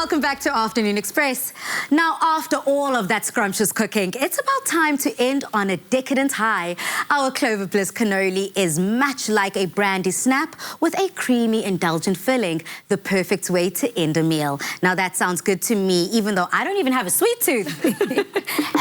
welcome back to Afternoon Express. Now, after all of that scrumptious cooking, it's about time to end on a decadent high. Our Clover Bliss Cannoli is much like a brandy snap with a creamy, indulgent filling, the perfect way to end a meal. Now, that sounds good to me, even though I don't even have a sweet tooth.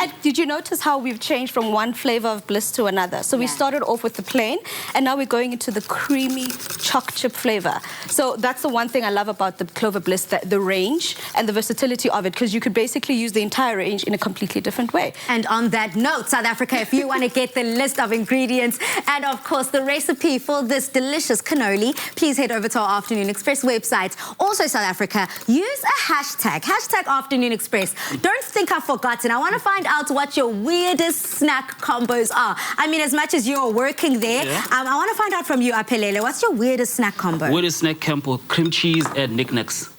And did you notice how we've changed from one flavor of bliss to another? So we started off with the plain, and now we're going into the creamy choc chip flavor. So that's the one thing I love about the Clover Bliss, the range and the versatility of it, because you could basically use the entire range in a completely different way. And on that note, South Africa, if you want to get the list of ingredients and, of course, the recipe for this delicious cannoli, please head over to our Afternoon Express website. Also, South Africa, use a hashtag Afternoon Express. Don't think I've forgotten. I want to find out what your weirdest snack combos are. I mean, as much as you're working there, I want to find out from you, Aphelele, what's your weirdest snack combo? Weirdest snack combo, cream cheese and knickknacks.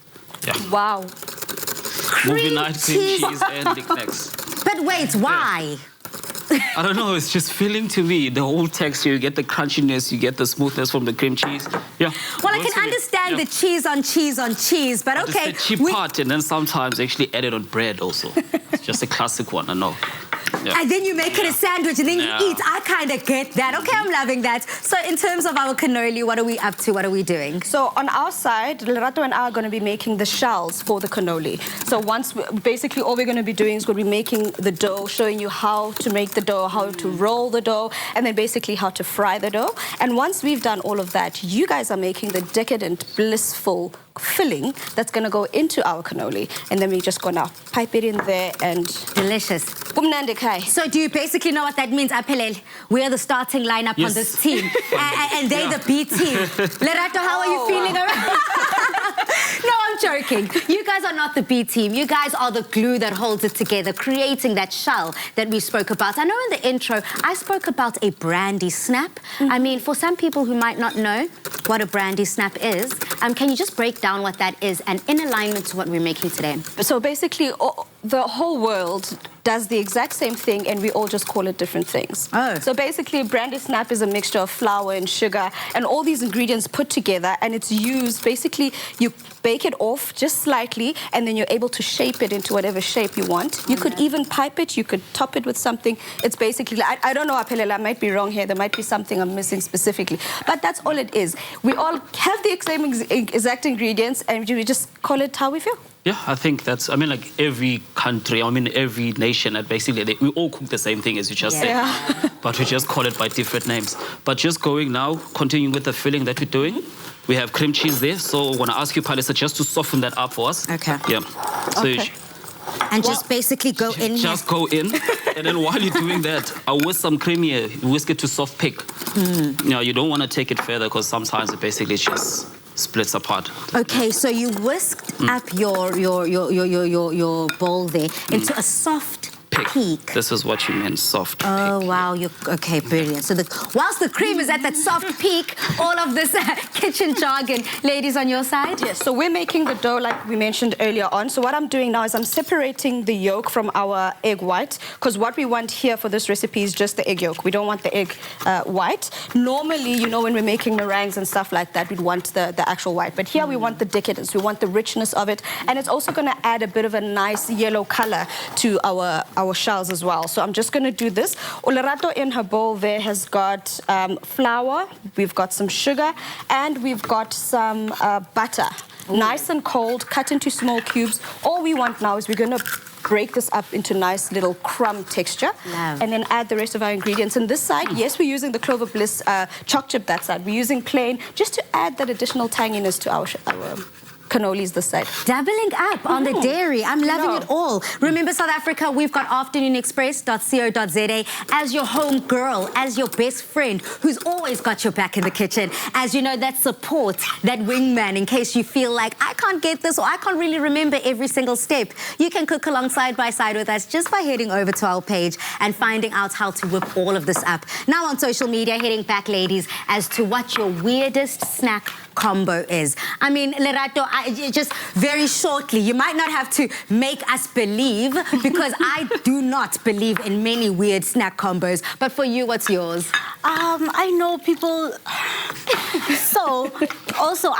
Yeah. Wow. Movie night, cream cheese and knickknacks. But wait, why? I don't know, it's just filling to me. The whole texture, you get the crunchiness, you get the smoothness from the cream cheese. Yeah. Well, I can understand the cheese on cheese, but okay. It's the cheap part, and then sometimes actually add it on bread also. It's just a classic one, I know. Yeah. And then you make it a sandwich and then you eat. I kind of get that. Okay, I'm loving that. So in terms of our cannoli, what are we up to? What are we doing? So on our side, Lerato and I are going to be making the shells for the cannoli. So basically all we're going to be doing is going to be making the dough, showing you how to make the dough, how to roll the dough, and then basically how to fry the dough. And once we've done all of that, you guys are making the decadent, blissful filling that's going to go into our cannoli, and then we're just going to pipe it in there and delicious. So do you basically know what that means, Aphelele? We are the starting lineup on this team, and they're the B team. Lerato, how are you feeling around? No, I'm joking. You guys are not the B team. You guys are the glue that holds it together, creating that shell that we spoke about. I know in the intro, I spoke about a brandy snap. I mean, for some people who might not know what a brandy snap is, can you just break down what that is and in alignment to what we're making today? So basically, the whole world does the exact same thing, and we all just call it different things. So basically, brandy snap is a mixture of flour and sugar and all these ingredients put together, and it's used, basically, you bake it off just slightly, and then you're able to shape it into whatever shape you want. You could even pipe it, you could top it with something. It's basically, I don't know, Aphelele, I might be wrong here. There might be something I'm missing specifically. But that's all it is. We all have the same exact ingredients, and we just call it how we feel. Yeah, I think that's, I mean, like every country, I mean, every nation, and basically we all cook the same thing, as you just said, but we just call it by different names. But just going now, continuing with the filling that we're doing, we have cream cheese there. So I want to ask you, Palisa, just to soften that up for us. Okay. Yeah. So and just basically go in. Just go in, and then while you're doing that, I'll whisk some cream here, whisk it to soft pick. You know, you don't want to take it further because sometimes it basically just splits apart. Okay, so you whisked up your bowl there into a soft peak. This is what you meant, soft peak. Oh, wow. Okay, brilliant. So whilst the cream is at that soft peak, all of this kitchen jargon. Ladies, on your side? Yes, so we're making the dough like we mentioned earlier on. So what I'm doing now is I'm separating the yolk from our egg white, because what we want here for this recipe is just the egg yolk. We don't want the egg white. Normally, you know, when we're making meringues and stuff like that, we'd want the actual white. But here we want the decadence. We want the richness of it. And it's also going to add a bit of a nice yellow color to our shells as well. So I'm just going to do this. Lerato in her bowl there has got flour, we've got some sugar, and we've got some butter. Nice and cold, cut into small cubes. All we want now is we're going to break this up into nice little crumb texture, and then add the rest of our ingredients. And this side, yes, we're using the Clover Bliss choc chip that side. We're using plain just to add that additional tanginess to our cannolis this side. Doubling up on the dairy. I'm loving it all. Remember, South Africa, we've got afternoonexpress.co.za as your home girl, as your best friend who's always got your back in the kitchen. As you know, that support, that wingman, in case you feel like, I can't get this or I can't really remember every single step. You can cook along side by side with us just by heading over to our page and finding out how to whip all of this up. Now on social media, heading back, ladies, as to what your weirdest snack combo is. I mean, Lerato, just very shortly, you might not have to make us believe, because I do not believe in many weird snack combos. But for you, what's yours? I know people. So, also,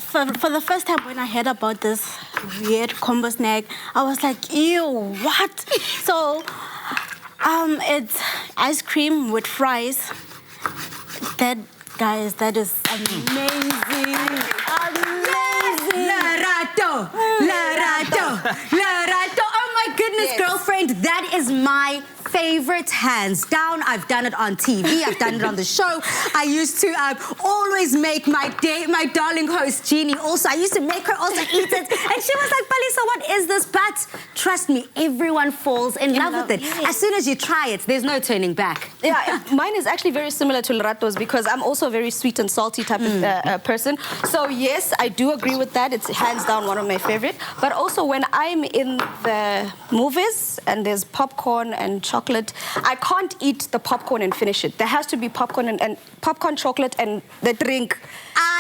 for the first time when I heard about this, weird combo snack. I was like, ew, what? So, it's ice cream with fries. That, guys, that is amazing. Amazing. Larato, Larato, Larato. Oh my goodness, girlfriend, that is my favorite, hands down. I've done it on TV. I've done it on the show. I used to always make my darling host, Jeannie, also. I used to make her also eat it. And she was like, Palisa, what is this? But trust me, everyone falls in love with it. Yes. As soon as you try it, there's no turning back. Yeah, mine is actually very similar to Lerato's because I'm also a very sweet and salty type of person. So yes, I do agree with that. It's hands down one of my favorite. But also when I'm in the movies and there's popcorn and chocolate, I can't eat the popcorn and finish it. There has to be popcorn and popcorn, chocolate, and the drink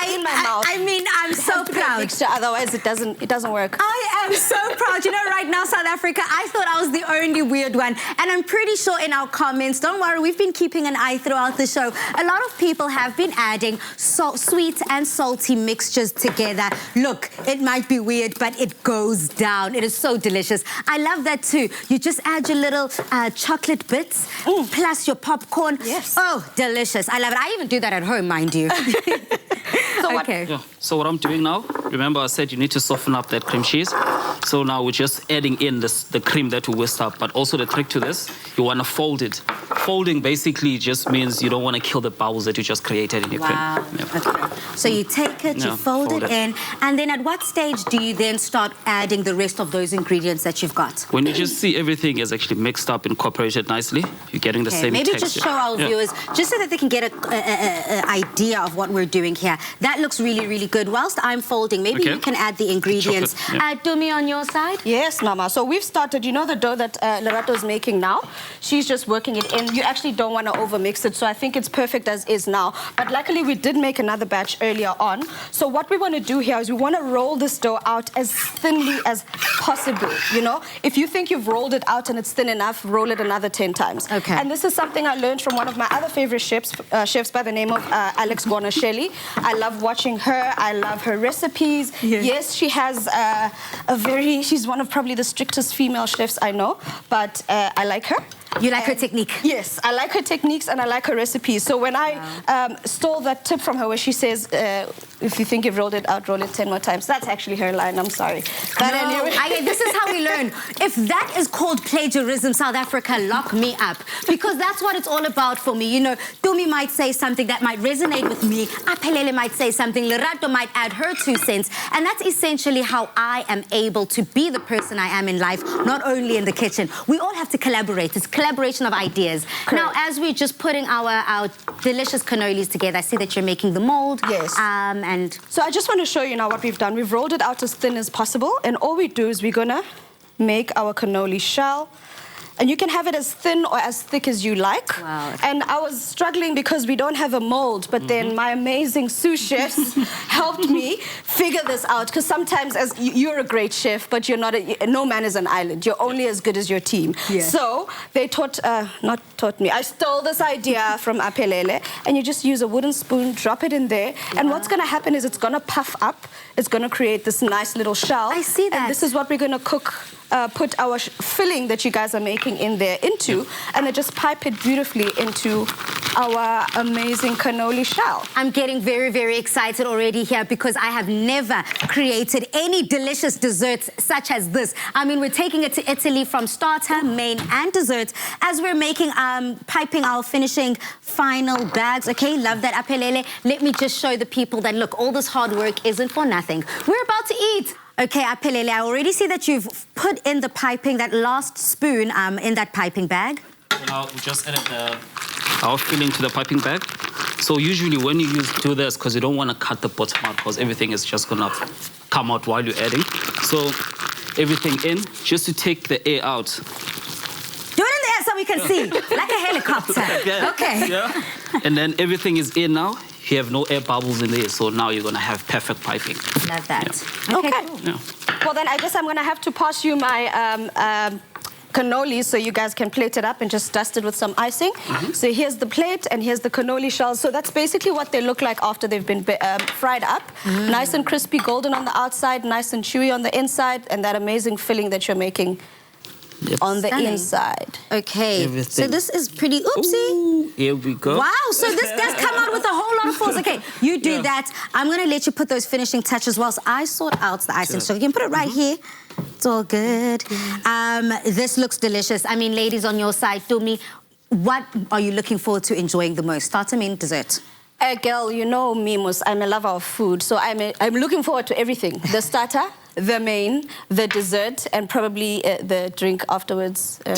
in my mouth. I mean, I'm so proud. Mixture, otherwise, it doesn't work. I am so proud. You know, right now, South Africa, I thought I was the only weird one. And I'm pretty sure in our comments, don't worry, we've been keeping an eye throughout the show. A lot of people have been adding sweet and salty mixtures together. Look, it might be weird, but it goes down. It is so delicious. I love that too. You just add your little chocolate bits plus your popcorn. Yes. Oh, delicious. I love it. I even do that at home, mind you. So okay. Yeah. So what I'm doing now, remember I said you need to soften up that cream cheese. So now we're just adding in the cream that we whisked up. But also the trick to this, you want to fold it. Folding basically just means you don't want to kill the bubbles that you just created in your cream. Yeah. Okay. So you take it, you fold it in, and then at what stage do you then start adding the rest of those ingredients that you've got? When you just see everything is actually mixed up, incorporated nicely, you're getting the same Maybe texture. just show our viewers, just so that they can get an idea of what we're doing here. That looks really, really good. Whilst I'm folding, maybe you can add the ingredients. Dumi, on your side? Yes, Mama. So we've started, you know the dough that Lerato's making now? She's just working it in. You actually don't want to overmix it, so I think it's perfect as is now. But luckily, we did make another batch earlier on. So what we want to do here is we want to roll this dough out as thinly as possible, you know? If you think you've rolled it out and it's thin enough, roll it another 10 times. Okay. And this is something I learned from one of my other favorite chefs by the name of Alex Guanasheli. I love watching her. I love her recipes. Yes, she has she's one of probably the strictest female chefs I know, but I like her. You like her technique? Yes, I like her techniques and I like her recipes. So when I stole that tip from her where she says, if you think you've rolled it out, roll it 10 more times. That's actually her line, I'm sorry. But anyway. This is how we learn. If that is called plagiarism, South Africa, lock me up. Because that's what it's all about for me. You know, Dumi might say something that might resonate with me. Aphelele might say something. Lerato might add her 2 cents. And that's essentially how I am able to be the person I am in life, not only in the kitchen. We all have to collaborate. It's collaboration of ideas. Correct. Now, as we're just putting our delicious cannolis together, I see that you're making the mold. Yes. And so I just want to show you now what we've done. We've rolled it out as thin as possible, and all we do is we're gonna make our cannoli shell. And you can have it as thin or as thick as you like. Wow. And I was struggling because we don't have a mold, but then my amazing sous chefs helped me figure this out. Because sometimes, as you're a great chef, but you're not. No man is an island. You're only as good as your team. Yeah. So they not taught me. I stole this idea from Aphelele, and you just use a wooden spoon, drop it in there, and what's going to happen is it's going to puff up. It's going to create this nice little shell. I see that. And this is what we're going to cook. Put our filling that you guys are making in there into, and then just pipe it beautifully into our amazing cannoli shell. I'm getting very, very excited already here because I have never created any delicious desserts such as this. I mean, we're taking it to Italy from starter, main, and dessert as we're making, piping our finishing final bags. Okay, love that, Aphelele. Let me just show the people that, look, all this hard work isn't for nothing. We're about to eat. Okay, Aphelele, I already see that you've put in the piping, that last spoon in that piping bag. Now we just added our filling to the piping bag. So usually when you do this, because you don't want to cut the bottom out, because everything is just going to come out while you're adding. So everything in, just to take the air out. Do it in the air so we can see, like a helicopter. Okay. Yeah. And then everything is in now. You have no air bubbles in there, so now you're going to have perfect piping. Love that. Yeah. Okay. Cool. Yeah. Well, then I guess I'm going to have to pass you my cannoli, so you guys can plate it up and just dust it with some icing. So here's the plate and here's the cannoli shells. So that's basically what they look like after they've been fried up. Nice and crispy, golden on the outside, nice and chewy on the inside, and that amazing filling that you're making on the inside. Okay, so this is pretty, oopsie. Ooh, here we go. Wow, so this does come out with a whole lot of force. Okay, you do that. I'm going to let you put those finishing touches whilst I sort out the icing. So you can put it right here. It's all good. This looks delicious. I mean, ladies on your side, tell me, what are you looking forward to enjoying the most? Starter, main, dessert? Girl, you know me, I'm a lover of food, so I'm looking forward to everything. The starter, the main, the dessert, and probably the drink afterwards. I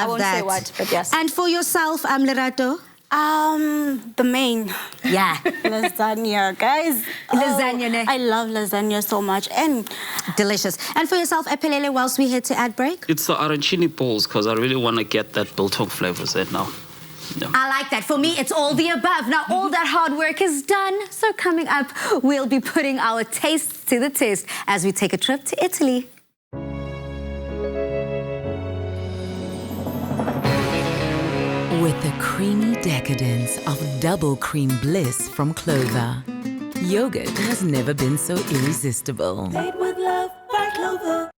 won't say what, but yes. And for yourself, Lerato? The main. Yeah. Lasagna, guys. Lasagna, ne? I love lasagna so much. And delicious. And for yourself, Epelele, whilst we head to ad break? It's the arancini balls, because I really want to get that biltong flavors in now. Yeah. I like that. For me, it's all the above. Now, all that hard work is done. So coming up, we'll be putting our tastes to the test as we take a trip to Italy. With the creamy decadence of double cream bliss from Clover, yogurt has never been so irresistible. Made with love by Clover.